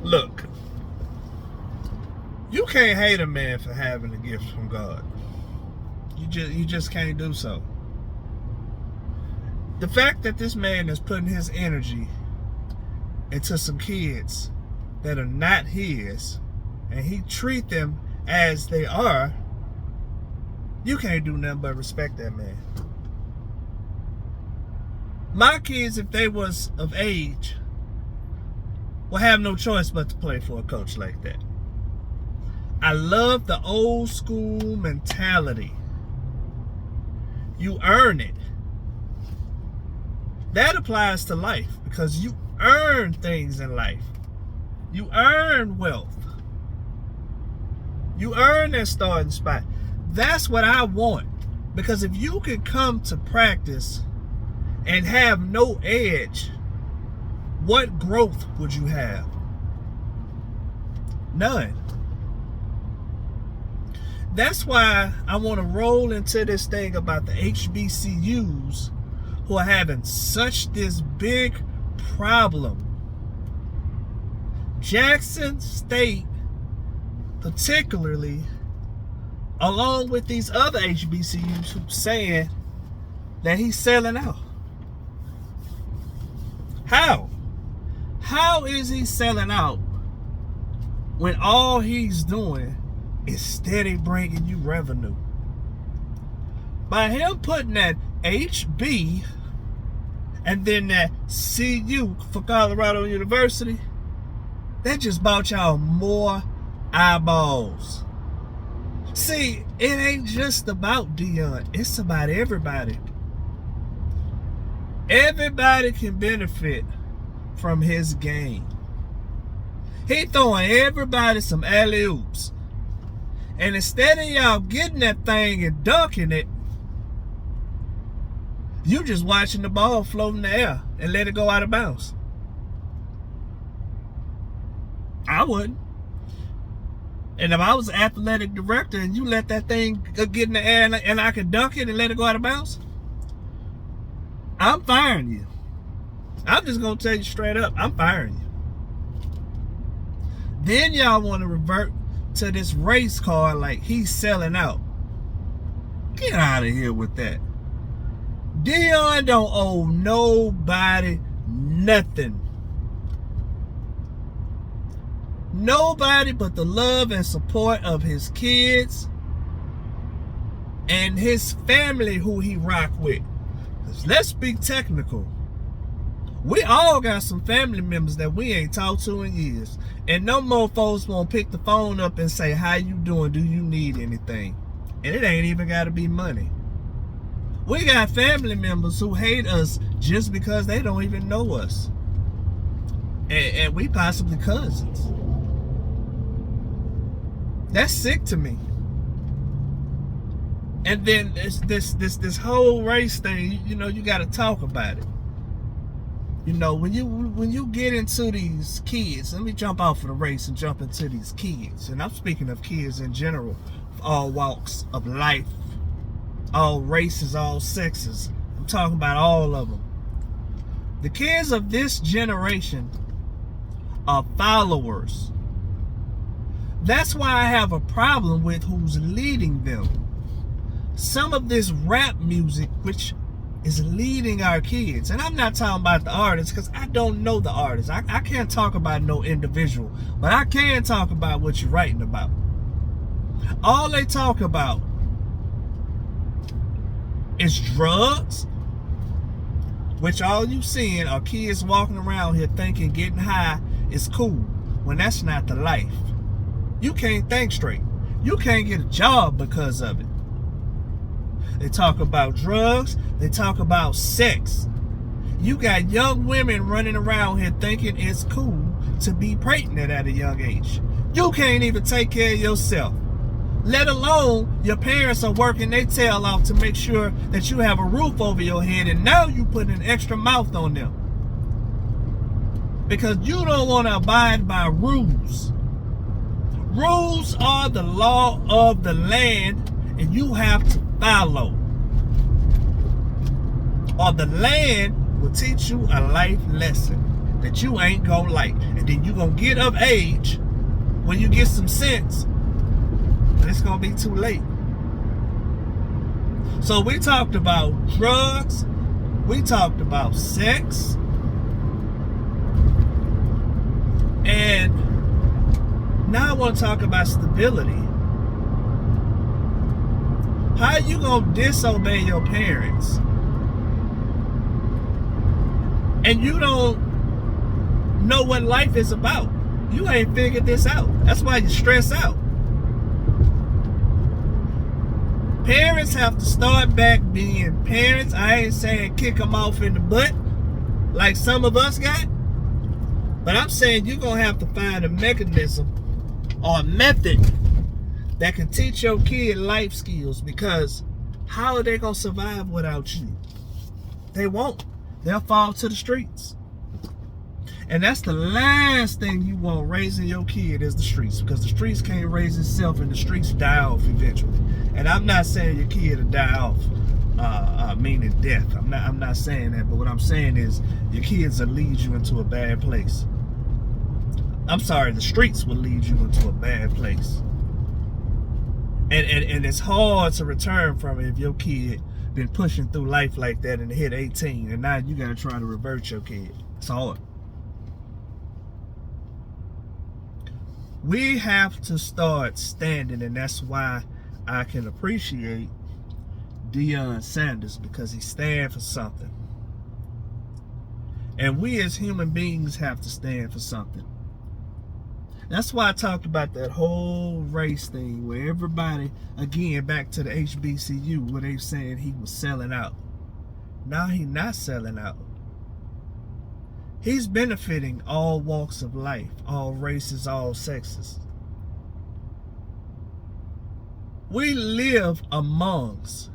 Look, you can't hate a man for having a gift from God. You just can't do so. The fact that this man is putting his energy into some kids that are not his, and he treat them as they are, you can't do nothing but respect that man. My kids, if they was of age, will have no choice but to play for a coach like that. I love the old school mentality. You earn it. That applies to life because you earn things in life. You earn wealth. You earn that starting spot. That's what I want. Because if you can come to practice and have no edge, what growth would you have? None. That's why I want to roll into this thing about the HBCUs who are having such this big problem. Jackson State, particularly, along with these other HBCUs who saying that he's selling out. How? How is he selling out when all he's doing is steady bringing you revenue? By him putting that HB and then that CU for Colorado University, that just bought y'all more eyeballs. See, it ain't just about Deion. It's about everybody. Everybody can benefit from his game. He throwing everybody some alley-oops. And instead of y'all getting that thing and dunking it, you just watching the ball float in the air and let it go out of bounds. I wouldn't. And if I was an athletic director and you let that thing get in the air and I could dunk it and let it go out of bounds, I'm firing you. I'm just going to tell you straight up, I'm firing you. Then y'all want to revert to this race car like he's selling out. Get out of here with that. Deion don't owe nobody nothing. Nobody but the love and support of his kids and his family who he rock with. Let's be technical. We all got some family members that we ain't talked to in years. And no more folks won't pick the phone up and say, how you doing? Do you need anything? And it ain't even got to be money. We got family members who hate us just because they don't even know us. And we possibly cousins. That's sick to me. And then this whole race thing, you know, you got to talk about it. You know, when you get into these kids, let me jump off of the race and jump into these kids. And I'm speaking of kids in general, all walks of life, all races, all sexes. I'm talking about all of them. The kids of this generation are followers. That's why I have a problem with who's leading them. Some of this rap music, which is leading our kids, and I'm not talking about the artists because I don't know the artists. I can't talk about no individual, but I can talk about what you're writing about. All they talk about is drugs, which all you seeing are kids walking around here thinking getting high is cool, when that's not the life. You can't think straight. You can't get a job because of it. They talk about drugs. They talk about sex. You got young women running around here thinking it's cool to be pregnant at a young age. You can't even take care of yourself. Let alone your parents are working their tail off to make sure that you have a roof over your head, and now you put an extra mouth on them. Because you don't want to abide by rules. Rules are the law of the land, and you have to follow. Or the land will teach you a life lesson. that you ain't gonna like. And then you gonna get of age when you get some sense, and it's gonna be too late. So we talked about drugs, we talked about sex, and now I want to talk about stability. How you gonna disobey your parents and you don't know what life is about? You ain't figured this out. That's why you stress out. Parents have to start back being parents. I ain't saying kick them off in the butt like some of us got, but I'm saying you're gonna have to find a mechanism or a method that can teach your kid life skills, because how are they gonna survive without you? They won't. They'll fall to the streets. And that's the last thing you want raising your kid, is the streets, because the streets can't raise itself and the streets die off eventually. And I'm not saying your kid will die off, meaning death. I'm not saying that, but what I'm saying is your kids will lead you into a bad place. I'm sorry, the streets will lead you into a bad place. And it's hard to return from it if your kid been pushing through life like that and hit 18, and now you gotta try to revert your kid. It's hard. We have to start standing, and that's why I can appreciate Deion Sanders, because he stands for something. And we as human beings have to stand for something. That's why I talked about that whole race thing where everybody, again, back to the HBCU, where they saying he was selling out. Now he's not selling out. He's benefiting all walks of life, all races, all sexes. We live amongst.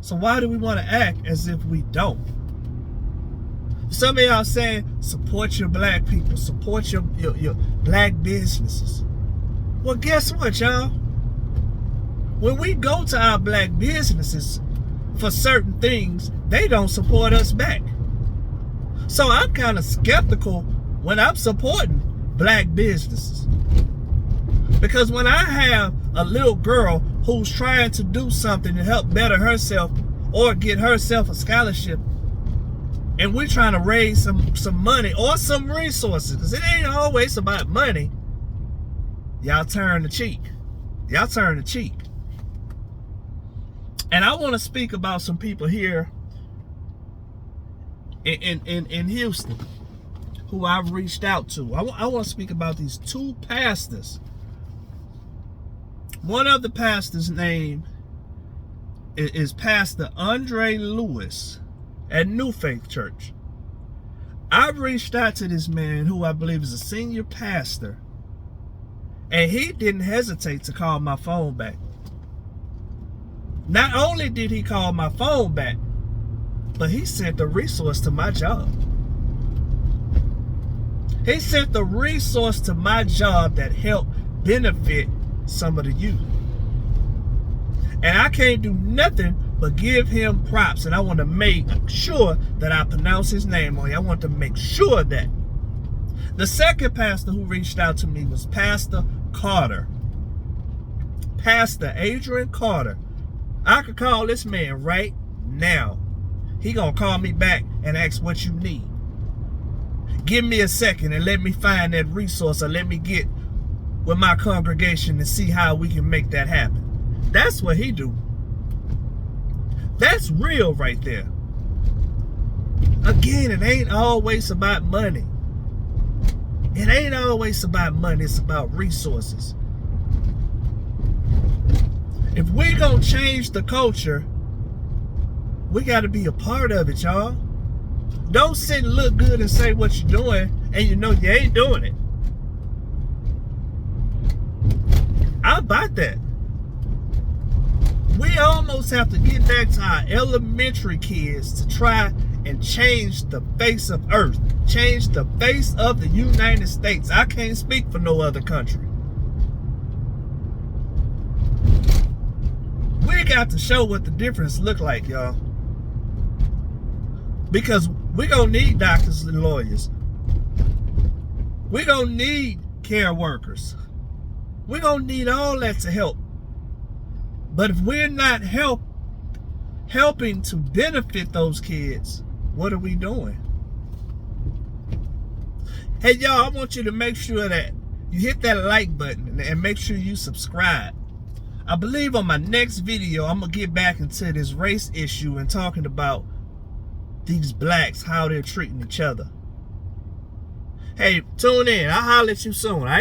So why do we want to act as if we don't? Some of y'all saying, support your black people, support your black businesses. Well, guess what, y'all? When we go to our black businesses for certain things, they don't support us back. So I'm kind of skeptical when I'm supporting black businesses. Because when I have a little girl who's trying to do something to help better herself or get herself a scholarship, and we're trying to raise some money or some resources, because it ain't always about money, y'all turn the cheek. Y'all turn the cheek. And I want to speak about some people here in Houston who I've reached out to. I want to speak about these two pastors. One of the pastors' name is Pastor Andre Lewis at New Faith Church. I've reached out to this man, who I believe is a senior pastor, and he didn't hesitate to call my phone back. Not only did he call my phone back, but he sent the resource to my job. He sent the resource to my job that helped benefit some of the youth. And I can't do nothing but give him props. And I want to make sure that I pronounce his name on you. I want to make sure that. The second pastor who reached out to me was Pastor Carter. Pastor Adrian Carter. I could call this man right now. He gonna call me back and ask what you need. Give me a second and let me find that resource, or let me get with my congregation and see how we can make that happen. That's what he do. That's real right there. Again, it ain't always about money. It ain't always about money. It's about resources. If we gonna change the culture, we got to be a part of it, y'all. Don't sit and look good and say what you're doing and you know you ain't doing it. I'm about that. We almost have to get back to our elementary kids to try and change the face of Earth, change the face of the United States. I can't speak for no other country. We got to show what the difference look like, y'all. Because we're going to need doctors and lawyers. We're going to need care workers. We're going to need all that to help. But if we're not helping to benefit those kids, what are we doing? Hey, y'all, I want you to make sure that you hit that like button and make sure you subscribe. I believe on my next video, I'm going to get back into this race issue and talking about these blacks, how they're treating each other. Hey, tune in. I'll holler at you soon, all right?